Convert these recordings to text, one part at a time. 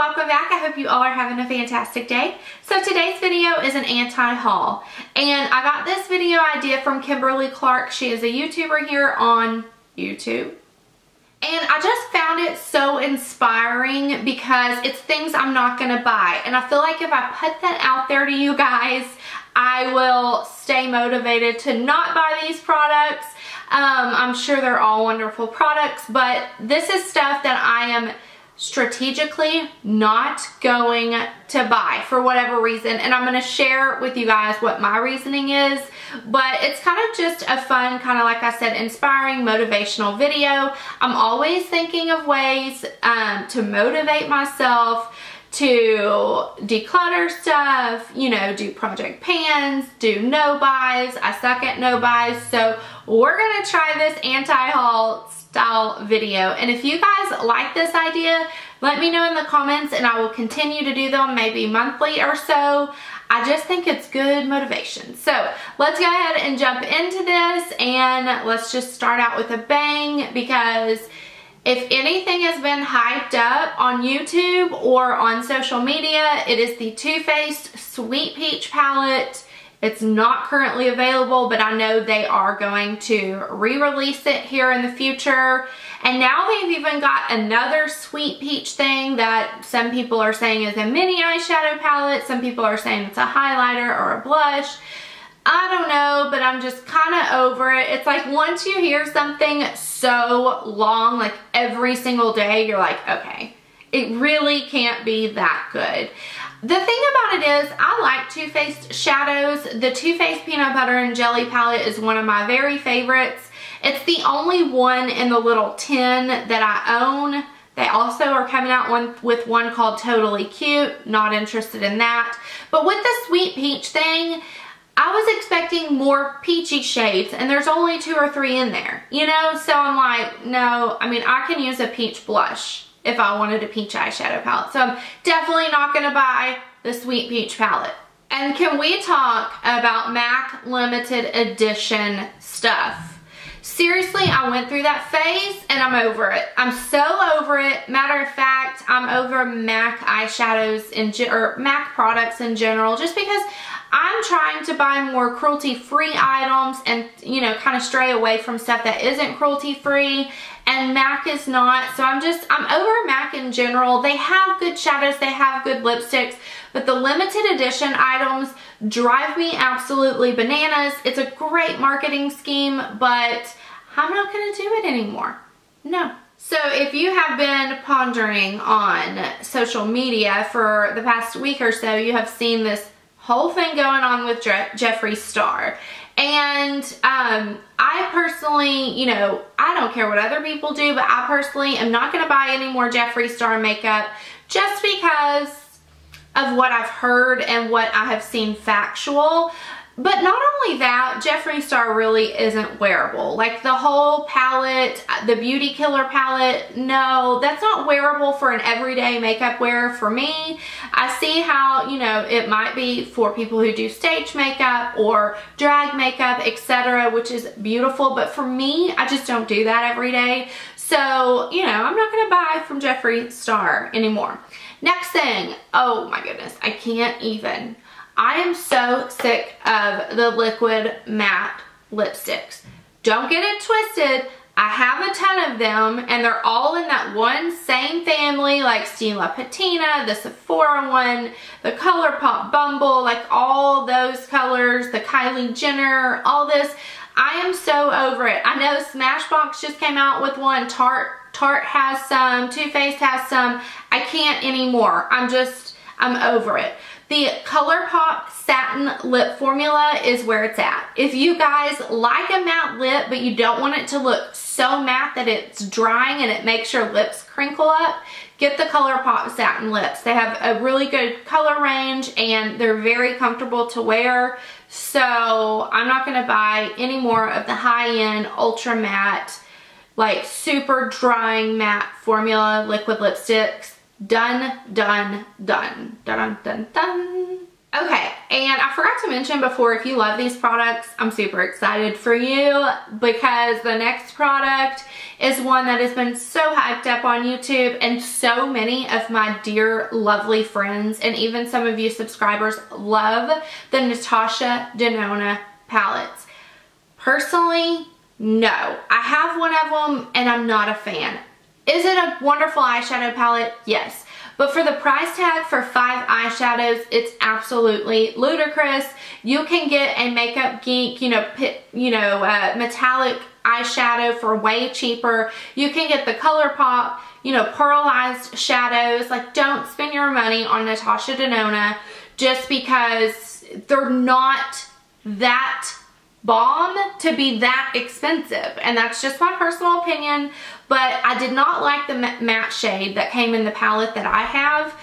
welcome back. I hope you all are having a fantastic day. So today's video is an anti-haul, and I got this video idea from Kimberly Clark. She is a YouTuber here on YouTube. And I just found it so inspiring because it's things I'm not going to buy. And I feel like if I put that out there to you guys, I will stay motivated to not buy these products. I'm sure they're all wonderful products, but this is stuff that I am strategically not going to buy for whatever reason, and I'm going to share with you guys what my reasoning is. But it's kind of just a fun, kind of like I said, inspiring, motivational video. I'm always thinking of ways to motivate myself to declutter stuff, you know, do project pans, do no buys. I suck at no buys, so we're gonna try this anti-haul style video. And if you guys like this idea, let me know in the comments and I will continue to do them maybe monthly or so. I just think it's good motivation. So let's go ahead and jump into this, and let's just start out with a bang, because if anything has been hyped up on YouTube or on social media, it is the Too Faced Sweet Peach palette. It's not currently available, but I know they are going to re-release it here in the future. And now they've even got another Sweet Peach thing that some people are saying is a mini eyeshadow palette. Some people are saying it's a highlighter or a blush. I don't know, but I'm just kind of over it. It's like once you hear something so long, like every single day, you're like, okay, it really can't be that good. The thing about it is, I like Too Faced shadows. The Too Faced Peanut Butter and Jelly palette is one of my very favorites. It's the only one in the little tin that I own. They also are coming out with one called Totally Cute. Not interested in that. But with the Sweet Peach thing, I was expecting more peachy shades, and there's only 2 or 3 in there, you know? So I'm like, no, I mean, I can use a peach blush if I wanted a peach eyeshadow palette. So I'm definitely not gonna buy the Sweet Peach palette. And can we talk about MAC limited edition stuff? Seriously, I went through that phase and I'm over it. I'm so over it. Matter of fact, I'm over MAC eyeshadows or MAC products in general, just because I'm trying to buy more cruelty-free items and, you know, kind of stray away from stuff that isn't cruelty-free, and MAC is not. So I'm over MAC in general. They have good shadows, they have good lipsticks, but the limited edition items drive me absolutely bananas. It's a great marketing scheme, but I'm not gonna do it anymore. No. So if you have been pondering on social media for the past week or so, you have seen this whole thing going on with Jeffree Star. And I personally, you know, I don't care what other people do, but I personally am not going to buy any more Jeffree Star makeup just because of what I've heard and what I have seen factual. But not only that, Jeffree Star really isn't wearable. Like the whole palette, the Beauty Killer palette, no, that's not wearable for an everyday makeup wearer for me. I see how, you know, it might be for people who do stage makeup or drag makeup, etc., which is beautiful. But for me, I just don't do that every day. So, you know, I'm not going to buy from Jeffree Star anymore. Next thing, oh my goodness, I can't even. I am so sick of the liquid matte lipsticks. Don't get it twisted. I have a ton of them, and they're all in that one same family, like Stila Patina, the Sephora one, the ColourPop Bumble, like all those colors, the Kylie Jenner, all this. I am so over it. I know Smashbox just came out with one. Tarte has some. Too Faced has some. I can't anymore. I'm over it. The ColourPop Satin Lip Formula is where it's at. If you guys like a matte lip, but you don't want it to look so matte that it's drying and it makes your lips crinkle up, get the ColourPop Satin Lips. They have a really good color range and they're very comfortable to wear. So I'm not going to buy any more of the high-end ultra matte, like super drying matte formula liquid lipsticks. Done, done, done. Dun, dun, dun, dun. Okay, and I forgot to mention before, if you love these products, I'm super excited for you because the next product is one that has been so hyped up on YouTube, and so many of my dear lovely friends and even some of you subscribers love the Natasha Denona palettes. Personally, no. I have one of them and I'm not a fan. Is it a wonderful eyeshadow palette? Yes. But for the price tag for 5 eyeshadows, it's absolutely ludicrous. You can get a Makeup Geek, metallic eyeshadow for way cheaper. You can get the ColourPop, pearlized shadows. Like, don't spend your money on Natasha Denona just because they're not that bomb to be that expensive. And that's just my personal opinion, but I did not like the matte shade that came in the palette that I have.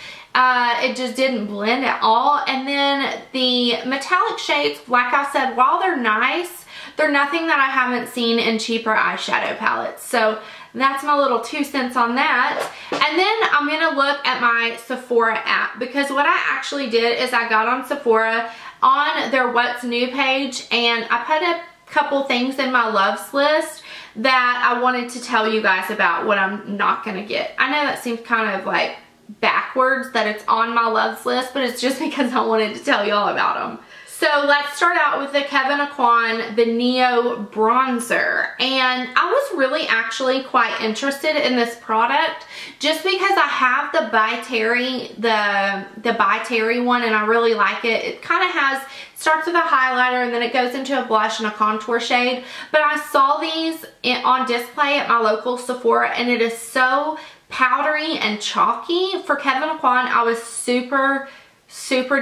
It just didn't blend at all. And then the metallic shades, like I said, while they're nice, they're nothing that I haven't seen in cheaper eyeshadow palettes. So that's my little 2 cents on that. And then I'm gonna look at my Sephora app, because what I actually did is I got on Sephora on their What's New page, and I put a couple things in my loves list that I wanted to tell you guys about what I'm not gonna get. I know that seems kind of like backwards that it's on my loves list, but it's just because I wanted to tell y'all about them. So let's start out with the Kevyn Aucoin, the Neo Bronzer. And I was really actually quite interested in this product just because I have the By Terry, the By Terry one, and I really like it. It kind of starts with a highlighter and then it goes into a blush and a contour shade. But I saw these on display at my local Sephora, and it is so powdery and chalky. For Kevyn Aucoin, I was super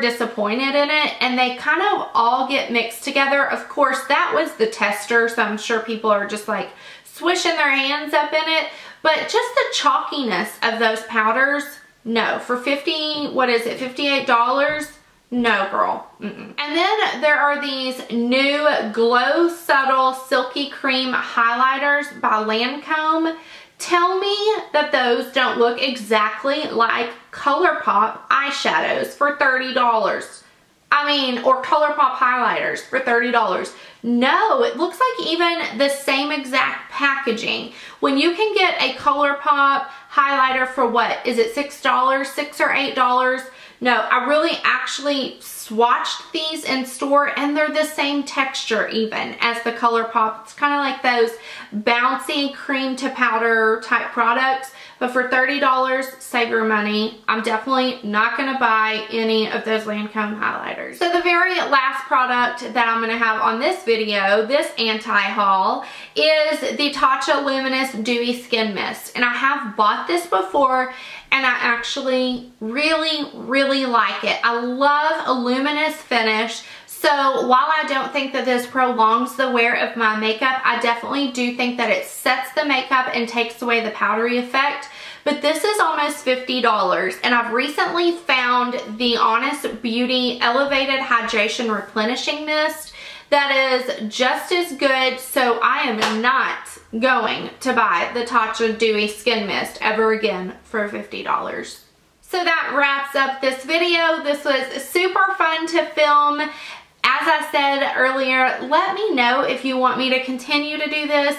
disappointed in it, and they kind of all get mixed together. Of course, that was the tester, so I'm sure people are just like swishing their hands up in it, but just the chalkiness of those powders, no. For $58? No, girl. And then there are these new Glow Subtle Silky Cream highlighters by Lancome. Tell me that those don't look exactly like ColourPop eyeshadows for $30. I mean, or ColourPop highlighters for $30. No, it looks like even the same exact packaging. When you can get a ColourPop highlighter for what? Is it $6? $6 or $8? No, I really actually swatched these in store, and they're the same texture even as the ColourPop. It's kind of like those bouncy cream to powder type products, but for $30, save your money. I'm definitely not going to buy any of those Lancome highlighters. So the very last product that I'm going to have on this video, this anti-haul, is the Tatcha Luminous Dewy Skin Mist. And I have bought this before, and I actually really like it. I love a luminous finish. So while I don't think that this prolongs the wear of my makeup, I definitely do think that it sets the makeup and takes away the powdery effect. But this is almost $50, and I've recently found the Honest Beauty Elevated Hydration Replenishing Mist that is just as good, so I am not going to buy the Tatcha Dewy Skin Mist ever again for $50. So that wraps up this video. This was super fun to film. As I said earlier, let me know if you want me to continue to do this,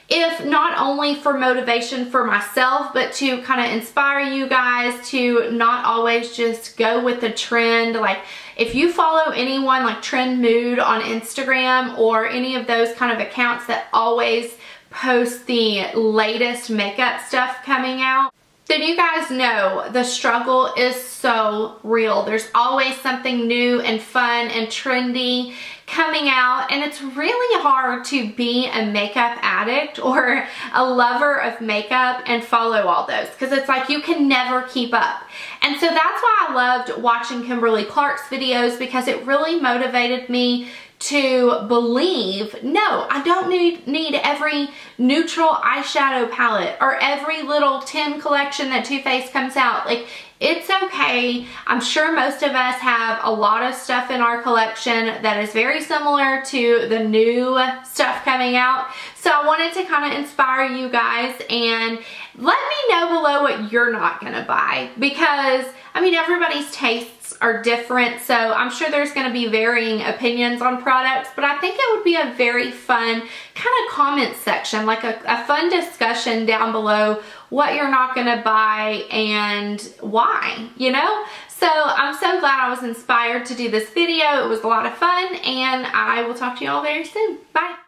if not only for motivation for myself, but to kind of inspire you guys to not always just go with the trend. Like, if you follow anyone like Trend Mood on Instagram or any of those kind of accounts that always post the latest makeup stuff coming out, then you guys know the struggle is so real. There's always something new and fun and trendy coming out, and it's really hard to be a makeup addict or a lover of makeup and follow all those, because it's like you can never keep up. And so that's why I loved watching Kimberly Clark's videos, because it really motivated me to believe, no, I don't need every neutral eyeshadow palette or every little 10 collection that Too Faced comes out. Like, it's okay. I'm sure most of us have a lot of stuff in our collection that is very similar to the new stuff coming out. So I wanted to kind of inspire you guys and let me know below what you're not gonna buy, because I mean, everybody's tastes are different, so I'm sure there's going to be varying opinions on products, but I think it would be a very fun kind of comment section, like a fun discussion down below what you're not going to buy and why, you know? So I'm so glad I was inspired to do this video. It was a lot of fun, and I will talk to you all very soon. Bye.